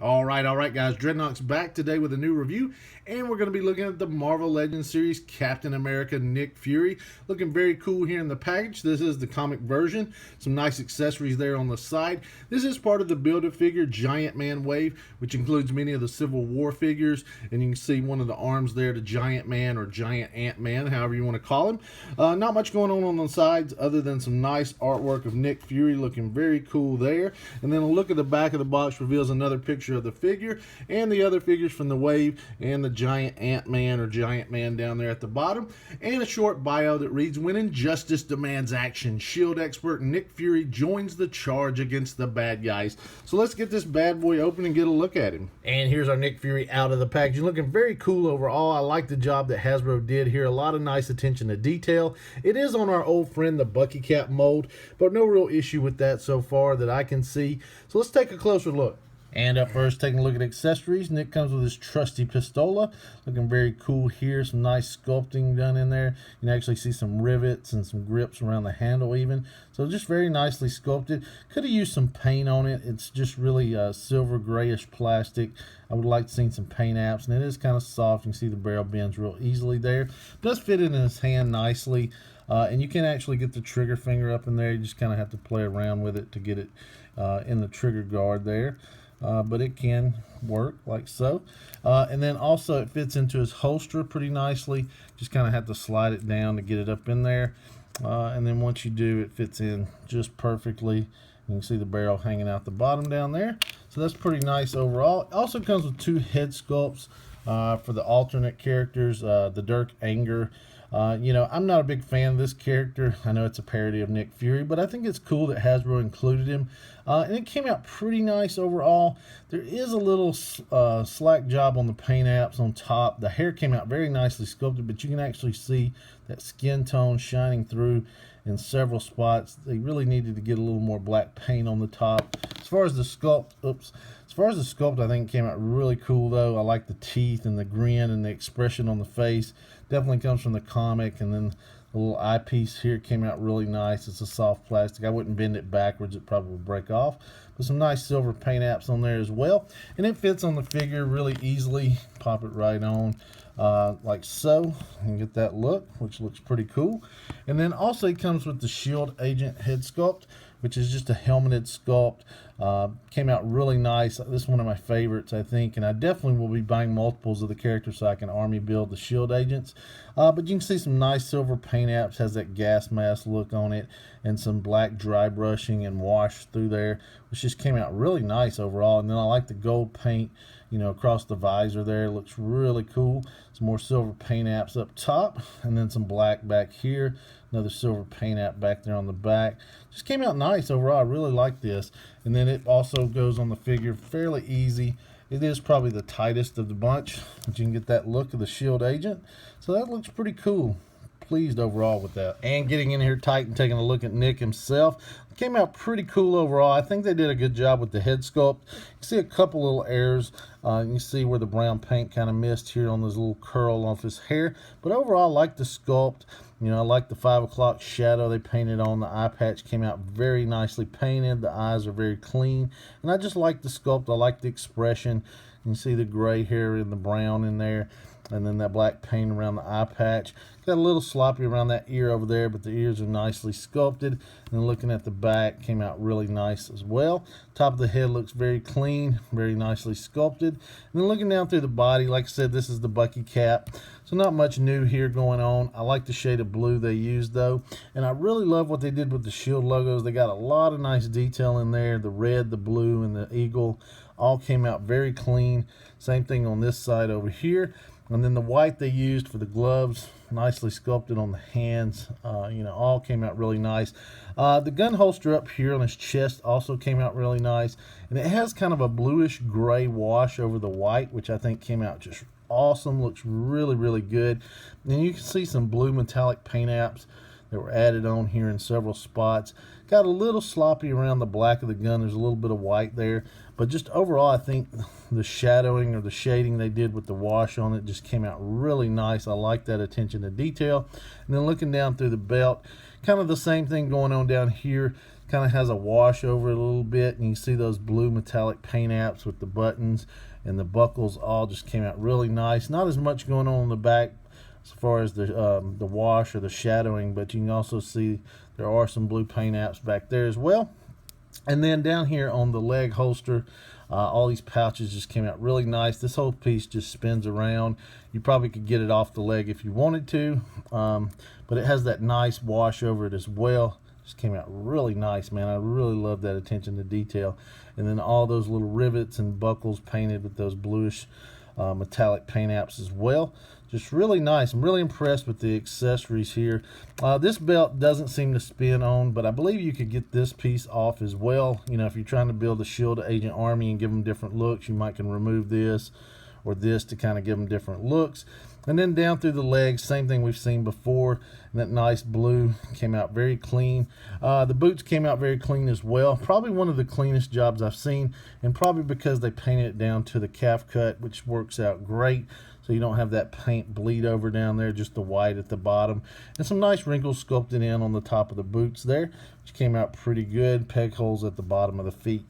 All right, guys. Dreadnought's back today with a new review, and we're going to be looking at the Marvel Legends series Captain America Nick Fury. Looking very cool here in the package. This is the comic version. Some nice accessories there on the side. This is part of the Build-A-Figure Giant Man wave, which includes many of the Civil War figures, and you can see one of the arms there, the Giant Man or Giant Ant-Man, however you want to call him. Not much going on the sides other than some nice artwork of Nick Fury looking very cool there. And then a look at the back of the box reveals another picture of the figure and the other figures from the wave and the Giant Ant-Man or Giant Man down there at the bottom, and a short bio that reads, when injustice demands action, S.H.I.E.L.D. expert Nick Fury joins the charge against the bad guys. So let's get this bad boy open and get a look at him. And here's our Nick Fury out of the package. Looking very cool overall. I like the job that Hasbro did here. A lot of nice attention to detail. It is on our old friend the Bucky Cap mold, but no real issue with that so far that I can see. So let's take a closer look. And up first, taking a look at accessories. Nick comes with his trusty pistola. Looking very cool here. Some nice sculpting done in there. You can actually see some rivets and some grips around the handle even. So just very nicely sculpted. Could have used some paint on it. It's just really silver grayish plastic. I would like to see some paint apps. And it is kind of soft. You can see the barrel bends real easily there. Does fit in his hand nicely. And you can actually get the trigger finger up in there. You just kind of have to play around with it to get it in the trigger guard there. But it can work like so. And then also it fits into his holster pretty nicely. Just kind of have to slide it down to get it up in there. And then once you do, it fits in just perfectly. You can see the barrel hanging out the bottom down there. So that's pretty nice overall. It also comes with two head sculpts for the alternate characters, the Dirk Anger. I'm not a big fan of this character. I know it's a parody of Nick Fury, but I think it's cool that Hasbro included him. And it came out pretty nice overall. There is a little slack job on the paint apps on top. The hair came out very nicely sculpted, but you can actually see that skin tone shining through in several spots. They really needed to get a little more black paint on the top. As far as the sculpt, I think it came out really cool though. I like the teeth and the grin and the expression on the face. Definitely comes from the comic. And then the little eyepiece here came out really nice. It's a soft plastic. I wouldn't bend it backwards. It probably would break off. But some nice silver paint apps on there as well. And it fits on the figure really easily. Pop it right on like so. And get that look, which looks pretty cool. And then also it comes with the S.H.I.E.L.D. agent head sculpt, which is just a helmeted sculpt. Came out really nice. This is one of my favorites, I think, and I definitely will be buying multiples of the characters so I can army build the S.H.I.E.L.D. agents. But you can see some nice silver paint apps, has that gas mask look on it, and some black dry brushing and wash through there, which just came out really nice overall. And then I like the gold paint, across the visor there. It looks really cool. Some more silver paint apps up top, and then some black back here. Another silver paint app back there on the back. Just came out nice overall. I really like this. And then it also goes on the figure fairly easy. It is probably the tightest of the bunch, but you can get that look of the S.H.I.E.L.D. agent. So that looks pretty cool. Pleased overall with that. And getting in here tight and taking a look at Nick himself, came out pretty cool overall. I think they did a good job with the head sculpt. You see a couple little errors. You can see where the brown paint kind of missed here on this little curl off his hair. But overall, I like the sculpt. I like the 5 o'clock shadow they painted on. The eye patch came out very nicely painted. The eyes are very clean. And I just like the sculpt. I like the expression. You can see the gray hair and the brown in there. And then that black paint around the eye patch. Got a little sloppy around that ear over there, but the ears are nicely sculpted. And then looking at the back, came out really nice as well. Top of the head looks very clean, very nicely sculpted. And then looking down through the body, like I said, this is the Bucky cap. So not much new here going on. I like the shade of blue they used though. And I really love what they did with the S.H.I.E.L.D. logos. They got a lot of nice detail in there. The red, the blue, and the eagle all came out very clean. Same thing on this side over here. And then the white they used for the gloves, nicely sculpted on the hands, all came out really nice. The gun holster up here on his chest also came out really nice. And it has kind of a bluish gray wash over the white, which I think came out just awesome. Looks really, really good. And you can see some blue metallic paint apps that were added on here in several spots. Got a little sloppy around the black of the gun. There's a little bit of white there. But just overall, I think the shadowing or the shading they did with the wash on it just came out really nice. I like that attention to detail. And then looking down through the belt, kind of the same thing going on down here. kind of has a wash over it a little bit, and you see those blue metallic paint apps with the buttons and the buckles all just came out really nice. Not as much going on in the back as far as the wash or the shadowing, but you can also see there are some blue paint apps back there as well. And then down here on the leg holster, all these pouches just came out really nice. This whole piece just spins around. You probably could get it off the leg if you wanted to, but it has that nice wash over it as well. Just came out really nice, man. I really love that attention to detail. And then all those little rivets and buckles painted with those bluish metallic paint apps as well. Just really nice. I'm really impressed with the accessories here. This belt doesn't seem to spin on, but I believe you could get this piece off as well. You know, if you're trying to build a Shield Agent army and give them different looks, you might can remove this or this to kind of give them different looks. And then down through the legs, same thing we've seen before. And that nice blue came out very clean. The boots came out very clean as well. Probably one of the cleanest jobs I've seen, and probably because they painted it down to the calf cut, which works out great. So you don't have that paint bleed over down there, just the white at the bottom. And some nice wrinkles sculpted in on the top of the boots there, which came out pretty good. Peg holes at the bottom of the feet.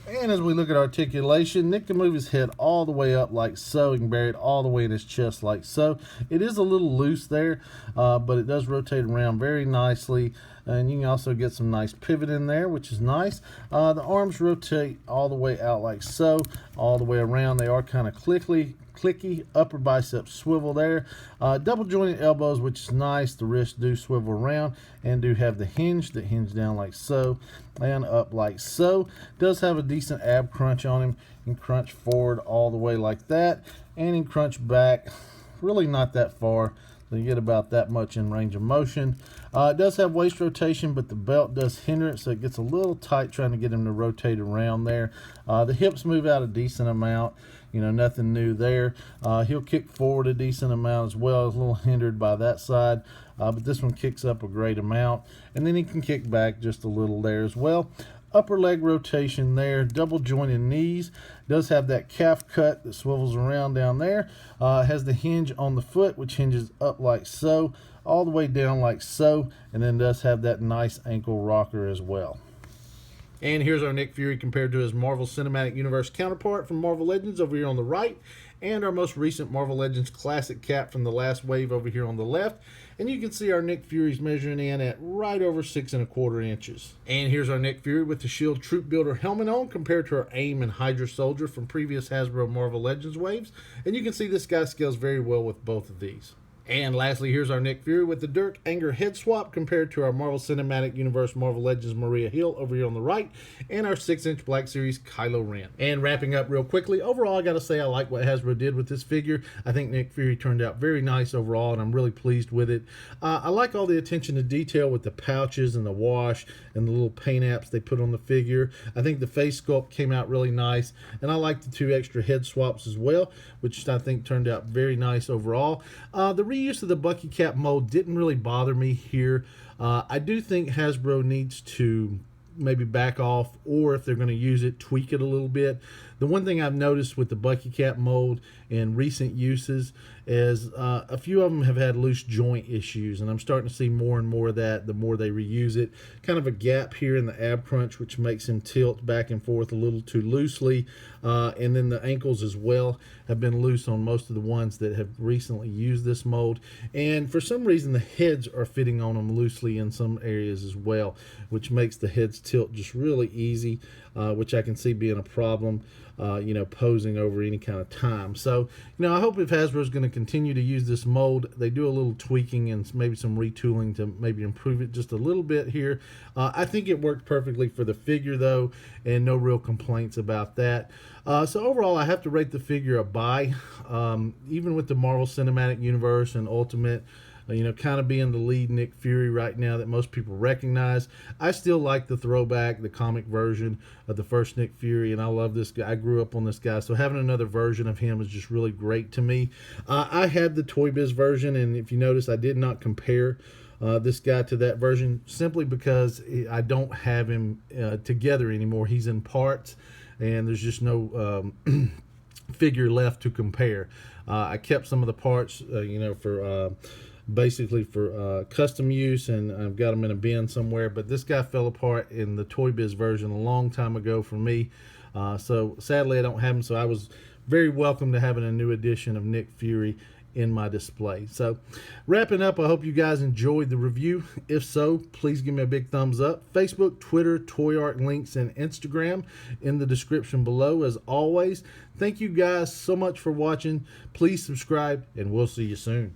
And as we look at articulation, Nick can move his head all the way up like so. He can bury it all the way in his chest like so. It is a little loose there, but it does rotate around very nicely. And you can also get some nice pivot in there, which is nice. The arms rotate all the way out like so, all the way around. They are kind of clicky. Upper bicep swivel there. Double jointed elbows, which is nice. The wrists do swivel around and do have the hinge that hinge down like so and up like so. Does have a decent ab crunch on him. You can crunch forward all the way like that, and you can crunch back really not that far. So you get about that much in range of motion. It does have waist rotation, but the belt does hinder it, so it gets a little tight trying to get him to rotate around there. The hips move out a decent amount. You know, nothing new there. He'll kick forward a decent amount as well. It's a little hindered by that side, but this one kicks up a great amount. And then he can kick back just a little there as well. Upper leg rotation there, double jointed knees. Does have that calf cut that swivels around down there. Has the hinge on the foot, which hinges up like so, all the way down like so, and then does have that nice ankle rocker as well. And here's our Nick Fury compared to his Marvel Cinematic Universe counterpart from Marvel Legends over here on the right, and our most recent Marvel Legends classic cap from the last wave over here on the left. And you can see our Nick Fury's measuring in at right over 6 1/4 inches. And here's our Nick Fury with the Shield Troop Builder helmet on compared to our AIM and Hydra Soldier from previous Hasbro Marvel Legends waves. And you can see this guy scales very well with both of these. And lastly, here's our Nick Fury with the Dirk Anger head swap compared to our Marvel Cinematic Universe Marvel Legends Maria Hill over here on the right, and our 6-inch Black Series Kylo Ren. And wrapping up real quickly, overall I gotta say I like what Hasbro did with this figure. I think Nick Fury turned out very nice overall, and I'm really pleased with it. I like all the attention to detail with the pouches and the wash and the little paint apps they put on the figure. I think the face sculpt came out really nice, and I like the 2 extra head swaps as well, which I think turned out very nice overall. The reuse of the Bucky cap mold didn't really bother me here. I do think Hasbro needs to maybe back off, or if they're going to use it, tweak it a little bit. The one thing I've noticed with the Bucky cap mold in recent uses is a few of them have had loose joint issues, and I'm starting to see more and more of that the more they reuse it. Kind of a gap here in the ab crunch, which makes him tilt back and forth a little too loosely, and then the ankles as well have been loose on most of the ones that have recently used this mold, and for some reason the heads are fitting on them loosely in some areas as well, which makes the heads tilt just really easy, which I can see being a problem, you know, posing over any kind of time. So, you know, I hope if Hasbro is going to continue to use this mold, they do a little tweaking and maybe some retooling to maybe improve it just a little bit here. I think it worked perfectly for the figure though, and no real complaints about that. So overall, I have to rate the figure a buy. Even with the Marvel Cinematic Universe and Ultimate, you know, kind of being the lead Nick Fury right now that most people recognize, I still like the throwback, the comic version of the first Nick Fury, and I love this guy. I grew up on this guy, so having another version of him is just really great to me. I had the Toy Biz version, and if you notice, I did not compare this guy to that version simply because I don't have him together anymore. He's in parts, and there's just no figure left to compare. I kept some of the parts, you know, for basically for custom use, and I've got them in a bin somewhere. But this guy fell apart in the Toy Biz version a long time ago for me. So sadly I don't have him, so I was very welcome to having a new edition of Nick Fury in my display. So wrapping up, I hope you guys enjoyed the review. If so, please give me a big thumbs up. Facebook, Twitter, Toy Art links, and Instagram in the description below. As always, thank you guys so much for watching. Please subscribe, and we'll see you soon.